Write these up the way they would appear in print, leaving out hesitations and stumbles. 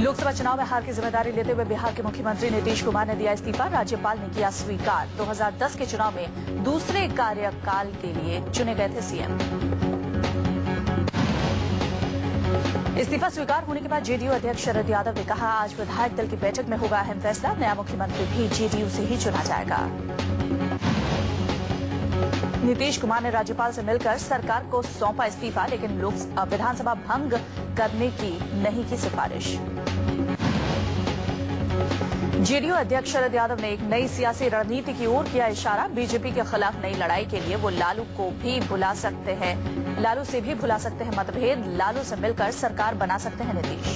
लोकसभा चुनाव में हार की जिम्मेदारी लेते हुए बिहार के मुख्यमंत्री नीतीश कुमार ने दिया इस्तीफा। राज्यपाल ने किया स्वीकार। 2010 के चुनाव में दूसरे कार्यकाल के लिए चुने गए थे सीएम। इस्तीफा स्वीकार होने के बाद जेडीयू अध्यक्ष शरद यादव ने कहा, आज विधायक दल की बैठक में होगा अहम फैसला। नया मुख्यमंत्री भी जेडीयू से ही चुना जाएगा। नीतीश कुमार ने राज्यपाल से मिलकर सरकार को सौंपा इस्तीफा, लेकिन विधानसभा भंग करने की नहीं की सिफारिश। जेडीयू अध्यक्ष शरद यादव ने एक नई सियासी रणनीति की ओर किया इशारा। बीजेपी के खिलाफ नई लड़ाई के लिए वो लालू से भी भुला सकते हैं मतभेद। लालू से मिलकर सरकार बना सकते हैं नीतीश।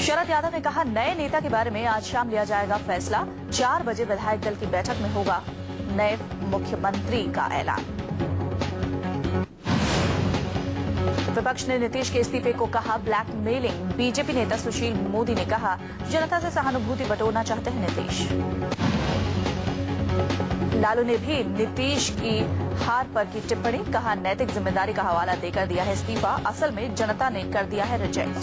शरद यादव ने कहा, नए नेता के बारे में आज शाम लिया जाएगा फैसला। 4 बजे विधायक दल की बैठक में होगा नए मुख्यमंत्री का ऐलान। विपक्ष ने नीतीश के इस्तीफे को कहा ब्लैकमेलिंग। बीजेपी नेता सुशील मोदी ने कहा, जनता से सहानुभूति बटोरना चाहते हैं नीतीश। लालू ने भी नीतीश की हार पर की टिप्पणी, कहा नैतिक जिम्मेदारी का हवाला देकर दिया है इस्तीफा। असल में जनता ने कर दिया है रिजेक्ट।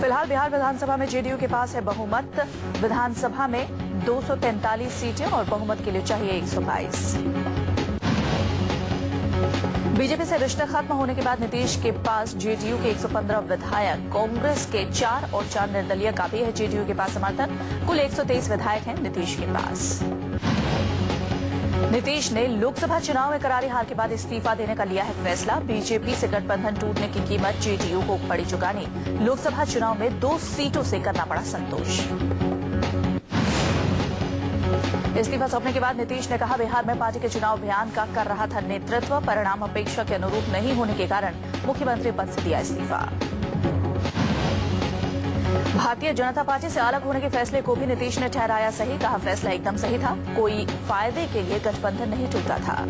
फिलहाल बिहार विधानसभा में जेडीयू के पास है बहुमत। विधानसभा में 243 सीटें और बहुमत के लिए चाहिए 122। बीजेपी से रिश्ते खत्म होने के बाद नीतीश के पास जेडीयू के 115 विधायक, कांग्रेस के 4 और 4 निर्दलीय का भी है जेडीयू के पास समर्थन। कुल 123 विधायक हैं नीतीश के पास। नीतीश ने लोकसभा चुनाव में करारी हार के बाद इस्तीफा देने का लिया है फैसला। बीजेपी से गठबंधन टूटने की कीमत जेडीयू को पड़ी चुकानी। लोकसभा चुनाव में 2 सीटों से करना पड़ा संतोष। इस्तीफा सौंपने के बाद नीतीश ने कहा, बिहार में पार्टी के चुनाव अभियान का कर रहा था नेतृत्व। परिणाम अपेक्षा के अनुरूप नहीं होने के कारण मुख्यमंत्री पद से दिया इस्तीफा। भारतीय जनता पार्टी से अलग होने के फैसले को भी नीतीश ने ठहराया सही। कहा, फैसला एकदम सही था। कोई फायदे के लिए गठबंधन नहीं टूटा था।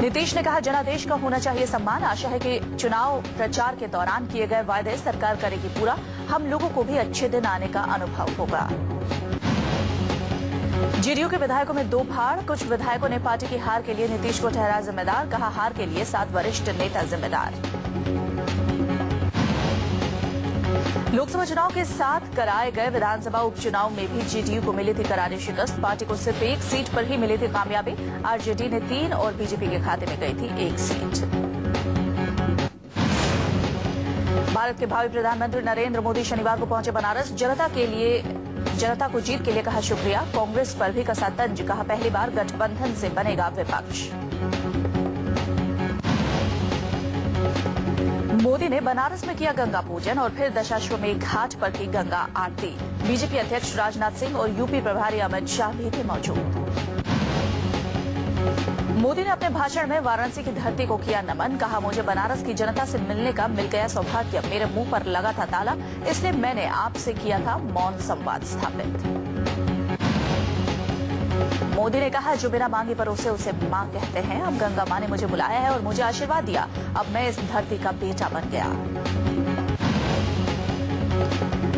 नीतीश ने कहा, जनादेश का होना चाहिए सम्मान। आशा है कि चुनाव प्रचार के दौरान किए गए वायदे सरकार करेगी पूरा। हम लोगों को भी अच्छे दिन आने का अनुभव होगा। जेडीयू के विधायकों में 2 फाड़। कुछ विधायकों ने पार्टी की हार के लिए नीतीश को ठहराया जिम्मेदार। कहा, हार के लिए 7 वरिष्ठ नेता जिम्मेदार। लोकसभा चुनाव के साथ कराए गए विधानसभा उपचुनाव में भी जेडीयू को मिली थी करारी शिकस्त। पार्टी को सिर्फ 1 सीट पर ही मिली थी कामयाबी। आरजेडी ने 3 और बीजेपी के खाते में गई थी 1 सीट। भारत के भावी प्रधानमंत्री नरेंद्र मोदी शनिवार को पहुंचे बनारस। जनता को जीत के लिए कहा शुक्रिया। कांग्रेस पर भी कसा तंज। कहा, पहली बार गठबंधन से बनेगा विपक्ष। मोदी ने बनारस में किया गंगा पूजन और फिर दशाश्वमेध घाट पर की गंगा आरती। बीजेपी अध्यक्ष राजनाथ सिंह और यूपी प्रभारी अमित शाह भी थे मौजूद। मोदी ने अपने भाषण में वाराणसी की धरती को किया नमन। कहा, मुझे बनारस की जनता से मिलने का मिल गया सौभाग्य। मेरे मुंह पर लगा था ताला, इसलिए मैंने आपसे किया था मौन संवाद स्थापित। मोदी ने कहा, जो बिना मांगे परोसे उसे मां कहते हैं। अब गंगा मां ने मुझे बुलाया है और मुझे आशीर्वाद दिया। अब मैं इस धरती का बेटा बन गया।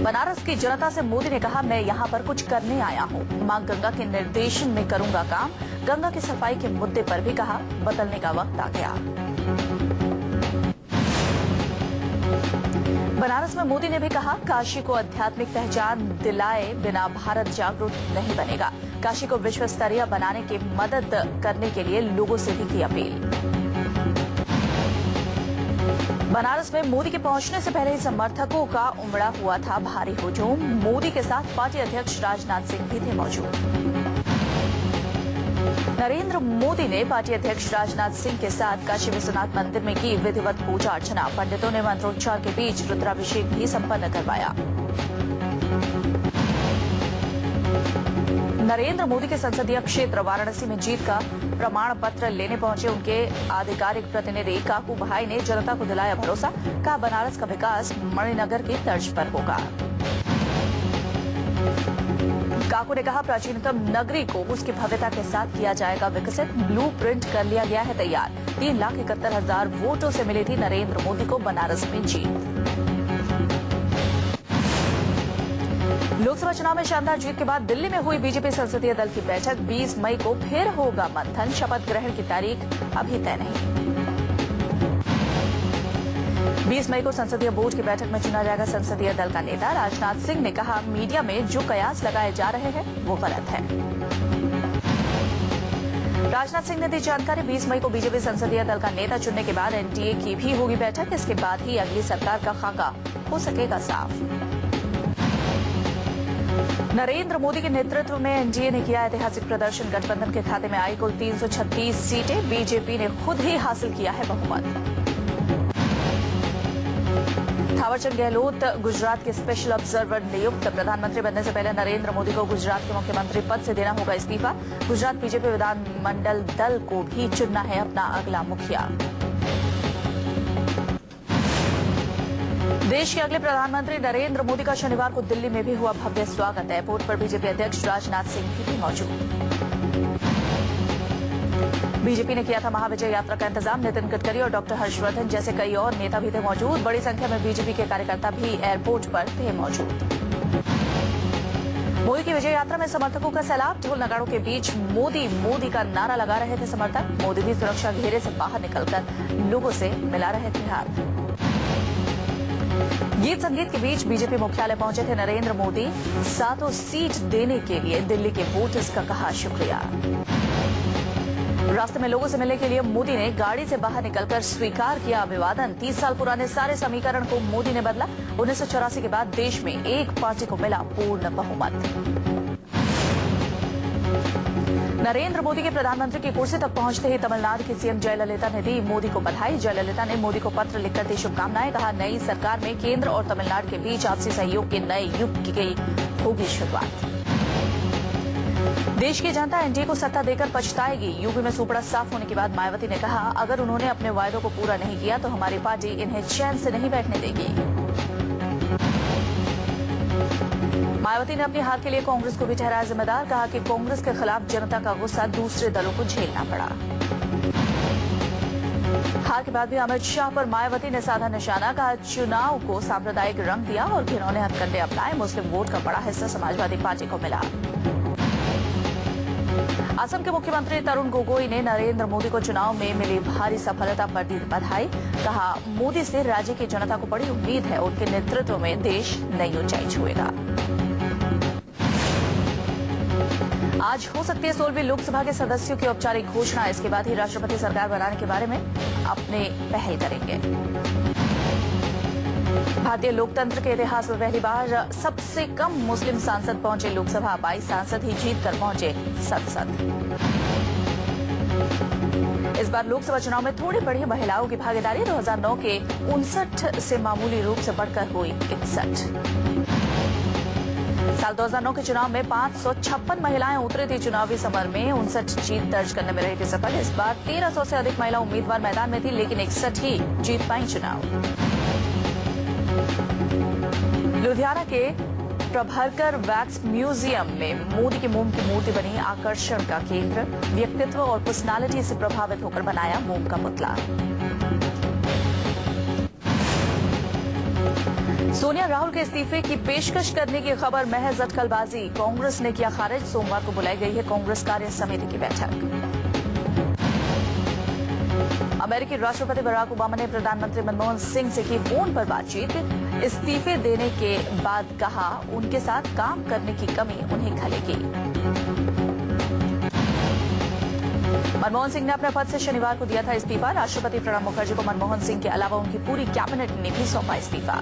बनारस की जनता से मोदी ने कहा, मैं यहाँ पर कुछ करने आया हूँ। मां गंगा के निर्देशन में करूंगा काम। गंगा की सफाई के मुद्दे पर भी कहा, बदलने का वक्त आ गया। बनारस में मोदी ने भी कहा, काशी को आध्यात्मिक पहचान दिलाए बिना भारत जागरूक नहीं बनेगा। काशी को विश्व स्तरीय बनाने की मदद करने के लिए लोगों से भी की अपील। बनारस में मोदी के पहुंचने से पहले ही समर्थकों का उमड़ा हुआ था भारी हुजूम। मोदी के साथ पार्टी अध्यक्ष राजनाथ सिंह भी थे मौजूद। नरेंद्र मोदी ने पार्टी अध्यक्ष राजनाथ सिंह के साथ काशी विश्वनाथ मंदिर में की विधिवत पूजा अर्चना। पंडितों ने मंत्रोच्चार के बीच रुद्राभिषेक भी संपन्न करवाया। नरेंद्र मोदी के संसदीय क्षेत्र वाराणसी में जीत का प्रमाण पत्र लेने पहुंचे उनके आधिकारिक प्रतिनिधि काकू भाई ने जनता को दिलाया भरोसा। कहा, बनारस का विकास मणिनगर की तर्ज पर होगा। काकू ने कहा, प्राचीनतम नगरी को उसकी भव्यता के साथ किया जाएगा विकसित। ब्लूप्रिंट कर लिया गया है तैयार। 3,71,000 वोटों से मिली थी नरेंद्र मोदी को बनारस में जीत। लोकसभा चुनाव में शानदार जीत के बाद दिल्ली में हुई बीजेपी संसदीय दल की बैठक। 20 मई को फिर होगा मंथन। शपथ ग्रहण की तारीख अभी तय नहीं। 20 मई को संसदीय बोर्ड की बैठक में चुना जाएगा संसदीय दल का नेता। राजनाथ सिंह ने कहा, मीडिया में जो कयास लगाए जा रहे हैं वो गलत है। राजनाथ सिंह ने दी जानकारी, 20 मई को बीजेपी संसदीय दल का नेता चुनने के बाद एनडीए की भी होगी बैठक। इसके बाद ही अगली सरकार का खाका हो सकेगा साफ। नरेंद्र मोदी के नेतृत्व में एनडीए ने किया ऐतिहासिक प्रदर्शन। गठबंधन के खाते में आई कुल 336 सीटें। बीजेपी ने खुद ही हासिल किया है बहुमत। थावरचंद गहलोत गुजरात के स्पेशल ऑब्जर्वर नियुक्त। प्रधानमंत्री बनने से पहले नरेंद्र मोदी को गुजरात के मुख्यमंत्री पद से देना होगा इस्तीफा। गुजरात बीजेपी विधानमंडल दल को भी चुनना है अपना अगला मुखिया। देश के अगले प्रधानमंत्री नरेंद्र मोदी का शनिवार को दिल्ली में भी हुआ भव्य स्वागत। एयरपोर्ट पर बीजेपी अध्यक्ष राजनाथ सिंह भी मौजूद। बीजेपी ने किया था महाविजय यात्रा का इंतजाम। नितिन गडकरी और डॉक्टर हर्षवर्धन जैसे कई और नेता भी थे मौजूद। बड़ी संख्या में बीजेपी के कार्यकर्ता भी एयरपोर्ट पर थे मौजूद। मोदी की विजय यात्रा में समर्थकों का सैलाब। ढोल नगाड़ों के बीच मोदी मोदी का नारा लगा रहे थे समर्थक। मोदी भी सुरक्षा घेरे से बाहर निकलकर लोगों से मिला रहे थे हाथ। गीत संगीत के बीच बीजेपी मुख्यालय पहुंचे थे नरेंद्र मोदी। 7 सीट देने के लिए दिल्ली के वोटर्स का कहा शुक्रिया। रास्ते में लोगों से मिलने के लिए मोदी ने गाड़ी से बाहर निकलकर स्वीकार किया अभिवादन। 30 साल पुराने सारे समीकरण को मोदी ने बदला। 1984 के बाद देश में एक पार्टी को मिला पूर्ण बहुमत। नरेंद्र मोदी के प्रधानमंत्री की कुर्सी तक पहुंचते ही तमिलनाडु की सीएम जयललिता ने दी मोदी को बधाई। जयललिता ने मोदी को पत्र लिखकर दी शुभकामनाएं। कहा, नई सरकार में केंद्र और तमिलनाडु के बीच आपसी सहयोग के नए युग की होगी शुरुआत। देश की जनता एनडीए को सत्ता देकर पछताएगी। यूपी में सुपड़ा साफ होने के बाद मायावती ने कहा, अगर उन्होंने अपने वायदों को पूरा नहीं किया तो हमारी पार्टी इन्हें चैन से नहीं बैठने देगी। मायावती ने अपनी हार के लिए कांग्रेस को भी ठहराया जिम्मेदार। कहा कि कांग्रेस के खिलाफ जनता का गुस्सा दूसरे दलों को झेलना पड़ा। हार के बाद भी अमित शाह पर मायावती ने साधा निशाना। कहा, चुनाव को सांप्रदायिक रंग दिया और घिनौने हथकंडे अपनाए। मुस्लिम वोट का बड़ा हिस्सा समाजवादी पार्टी को मिला। असम के मुख्यमंत्री तरुण गोगोई ने नरेंद्र मोदी को चुनाव में मिली भारी सफलता पर दी बधाई। कहा, मोदी से राज्य की जनता को बड़ी उम्मीद है। उनके नेतृत्व में देश नई ऊंचाई छुएगा। आज हो सकती है 16वीं लोकसभा के सदस्यों की औपचारिक घोषणा। इसके बाद ही राष्ट्रपति सरकार बनाने के बारे में अपने पहल करेंगे। भारतीय लोकतंत्र के इतिहास में पहली बार सबसे कम मुस्लिम सांसद पहुंचे लोकसभा। 22 सांसद ही जीत कर पहुंचे संसद। इस बार लोकसभा चुनाव में थोड़ी बढ़ी महिलाओं की भागीदारी। 2009 के 59 से मामूली रूप से बढ़कर हुई 61। साल 2009 के चुनाव में 556 महिलाएं उतरी थी चुनावी समर में। 59 जीत दर्ज करने में रही थी सफल। इस बार 1300 से अधिक महिला उम्मीदवार मैदान में थी, लेकिन 61 ही जीत पाई चुनाव। लुधियाना के प्रभाकर वैक्स म्यूजियम में मोदी के मोम की मूर्ति बनी आकर्षण का केंद्र। व्यक्तित्व और पर्सनालिटी से प्रभावित होकर बनाया मोम का पुतला। सोनिया राहुल के इस्तीफे की पेशकश करने की खबर महज अटकलबाजी। कांग्रेस ने किया खारिज। सोमवार को बुलाई गई है कांग्रेस कार्य समिति की बैठक। अमेरिकी राष्ट्रपति बराक ओबामा ने प्रधानमंत्री मनमोहन सिंह से की फोन पर बातचीत। इस्तीफे देने के बाद कहा, उनके साथ काम करने की कमी उन्हें खलेगी। मनमोहन सिंह ने अपने पद से शनिवार को दिया था इस्तीफा। राष्ट्रपति प्रणब मुखर्जी को मनमोहन सिंह के अलावा उनकी पूरी कैबिनेट ने भी सौंपा इस्तीफा।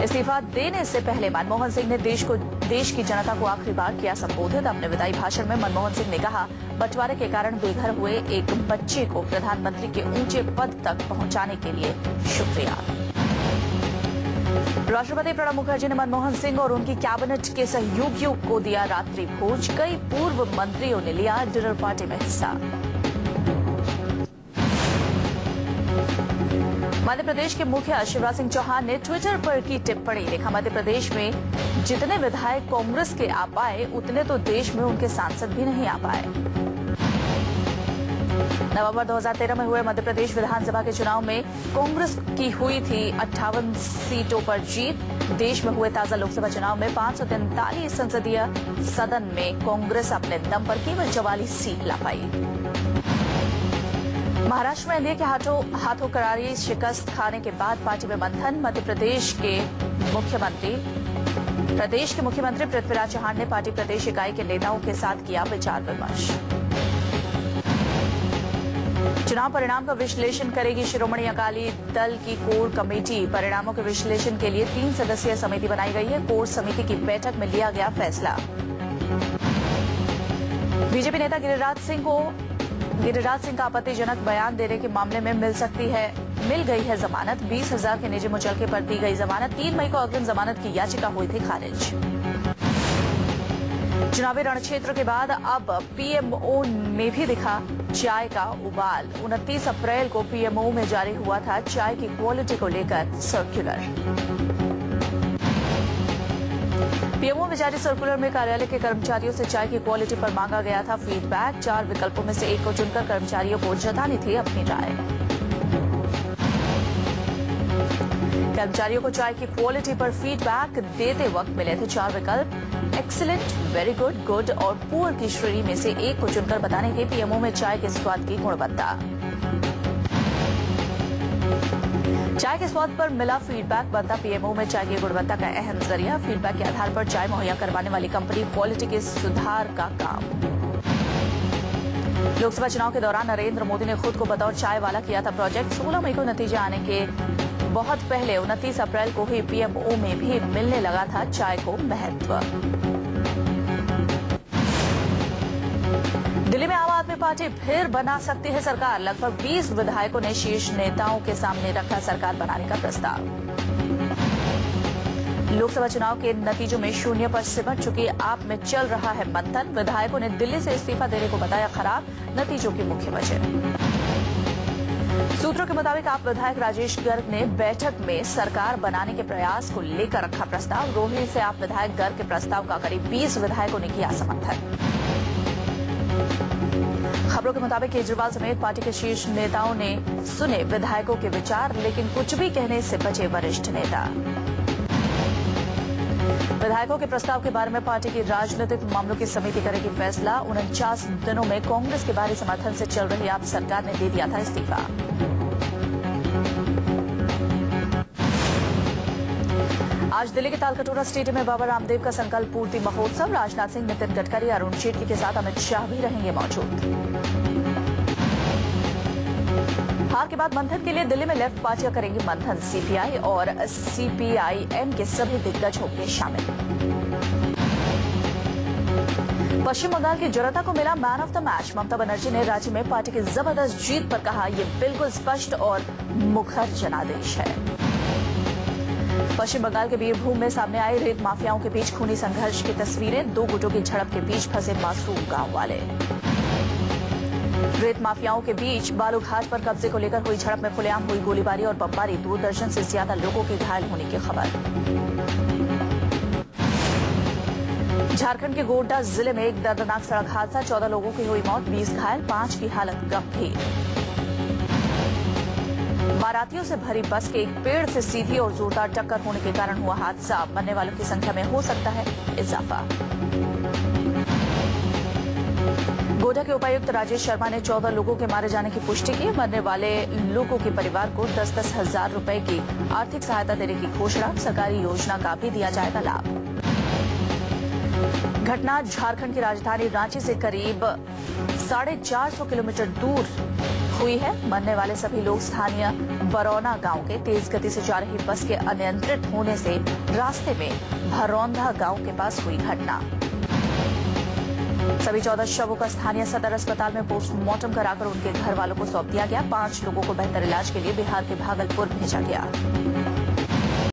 इस्तीफा देने से पहले मनमोहन सिंह ने देश की जनता को आखिरी बार किया संबोधित। अपने विदाई भाषण में मनमोहन सिंह ने कहा, बंटवारे के कारण बेघर हुए एक बच्चे को प्रधानमंत्री के ऊंचे पद तक पहुंचाने के लिए शुक्रिया। राष्ट्रपति प्रणब मुखर्जी ने मनमोहन सिंह और उनकी कैबिनेट के सहयोगियों को दिया रात्रि भोज। कई पूर्व मंत्रियों ने लिया डिनर पार्टी में हिस्सा। मध्य प्रदेश के मुखिया शिवराज सिंह चौहान ने ट्विटर पर की टिप्पणी। लिखा, मध्य प्रदेश में जितने विधायक कांग्रेस के आ पाए उतने तो देश में उनके सांसद भी नहीं आ पाए। नवंबर 2013 में हुए मध्य प्रदेश विधानसभा के चुनाव में कांग्रेस की हुई थी 58 सीटों पर जीत। देश में हुए ताजा लोकसभा चुनाव में 543 संसदीय सदन में कांग्रेस अपने दम पर केवल 44 सीट ला पाई। महाराष्ट्र में एनडीए के हाथों करारी शिकस्त खाने के बाद पार्टी में मंथन। मध्य प्रदेश के मुख्यमंत्री पृथ्वीराज चौहान ने पार्टी प्रदेश इकाई के नेताओं के साथ किया विचार विमर्श। चुनाव परिणाम का विश्लेषण करेगी शिरोमणि अकाली दल की कोर कमेटी। परिणामों के विश्लेषण के लिए 3 सदस्यीय समिति बनाई गई है। कोर समिति की बैठक में लिया गया फैसला। बीजेपी नेता गिरिराज सिंह का आपत्तिजनक बयान देने के मामले में मिल गई है जमानत। 20,000 के निजी मुचलके पर दी गई जमानत। 3 मई को अग्रिम जमानत की याचिका हुई थी खारिज। चुनावी रणक्षेत्र के बाद अब पीएमओ में भी दिखा चाय का उबाल। 29 अप्रैल को पीएमओ में जारी हुआ था चाय की क्वालिटी को लेकर सर्कुलर। पीएमओ में जारी सर्कुलर में कार्यालय के कर्मचारियों से चाय की क्वालिटी पर मांगा गया था फीडबैक। 4 विकल्पों में से एक को चुनकर कर्मचारियों को जतानी थी अपनी राय। कर्मचारियों को चाय की क्वालिटी पर फीडबैक देते वक्त मिले थे 4 विकल्प। एक्सीलेंट, वेरी गुड, गुड और पुअर की श्रेणी में से एक को चुनकर बताने थे पीएमओ में चाय के स्वाद की गुणवत्ता। चाय के स्वाद पर मिला फीडबैक बनता पीएमओ में चाय की गुणवत्ता का अहम जरिया। फीडबैक के आधार पर चाय मुहैया करवाने वाली कंपनी क्वालिटी के सुधार का काम। लोकसभा चुनाव के दौरान नरेंद्र मोदी ने खुद को बतौर चाय वाला किया था प्रोजेक्ट। 16 मई को नतीजे आने के बहुत पहले 29 अप्रैल को ही पीएमओ में भी मिलने लगा था चाय को महत्व। दिल्ली में आम आदमी पार्टी फिर बना सकती है सरकार। लगभग 20 विधायकों ने शीर्ष नेताओं के सामने रखा सरकार बनाने का प्रस्ताव। लोकसभा चुनाव के नतीजों में शून्य पर सिमट चुकी आप में चल रहा है मंथन। विधायकों ने दिल्ली से इस्तीफा देने को बताया खराब नतीजों की मुख्य वजह। सूत्रों के मुताबिक आप विधायक राजेश गर्ग ने बैठक में सरकार बनाने के प्रयास को लेकर रखा प्रस्ताव। रोहिणी से आप विधायक गर्ग के प्रस्ताव का करीब 20 विधायकों ने किया समर्थन। खबरों के मुताबिक केजरीवाल समेत पार्टी के शीर्ष नेताओं ने सुने विधायकों के विचार, लेकिन कुछ भी कहने से बचे वरिष्ठ नेता। विधायकों के प्रस्ताव के बारे में पार्टी की राजनीतिक मामलों की समिति करेगी फैसला। 49 दिनों में कांग्रेस के भारी समर्थन से चल रही आप सरकार ने दे दिया था इस्तीफा। आज दिल्ली के तालकटोरा स्टेडियम में बाबा रामदेव का संकल्प पूर्ति महोत्सव। राजनाथ सिंह, नितिन गडकरी, अरुण जेटली के साथ अमित शाह भी रहेंगे मौजूद। हार के बाद मंथन के लिए दिल्ली में लेफ्ट पार्टियां करेंगी मंथन। सीपीआई और सीपीआईएम के सभी दिग्गज होंगे शामिल। पश्चिम बंगाल की जनता को मिला man of the match. Mamata Banerjee ने राज्य में पार्टी की जबरदस्त जीत पर कहा, यह बिल्कुल स्पष्ट और मुखर जनादेश है। पश्चिम बंगाल के बीरभूम में सामने आई रेत माफियाओं के बीच खूनी संघर्ष की तस्वीरें। 2 गुटों की झड़प के बीच फंसे मासूम गांव वाले। रेत माफियाओं के बीच बालूघाट पर कब्जे को लेकर हुई झड़प में खुलेआम हुई गोलीबारी और बमबारी। 2 दर्जन से ज्यादा लोगों के घायल होने की खबर। झारखंड के गोड्डा जिले में एक दर्दनाक सड़क हादसा। 14 लोगों की हुई मौत, 20 घायल, 5 की हालत गंभीर। बारातियों से भरी बस के एक पेड़ से सीधी और जोरदार टक्कर होने के कारण हुआ हादसा। मरने वालों की संख्या में हो सकता है इजाफा। गोड्डा के उपायुक्त राजेश शर्मा ने 14 लोगों के मारे जाने की पुष्टि की। मरने वाले लोगों के परिवार को 10-10 हजार रुपए की आर्थिक सहायता देने की घोषणा। सरकारी योजना का भी दिया जाएगा लाभ। घटना झारखंड की राजधानी रांची से करीब 450 किलोमीटर दूर हुई है। मरने वाले सभी लोग स्थानीय बरौना गांव के। तेज गति से जा रही बस के अनियंत्रित होने से रास्ते में भरौंधा गांव के पास हुई घटना। सभी 14 शवों का स्थानीय सदर अस्पताल में पोस्टमार्टम कराकर उनके घर वालों को सौंप दिया गया। 5 लोगों को बेहतर इलाज के लिए बिहार के भागलपुर भेजा गया।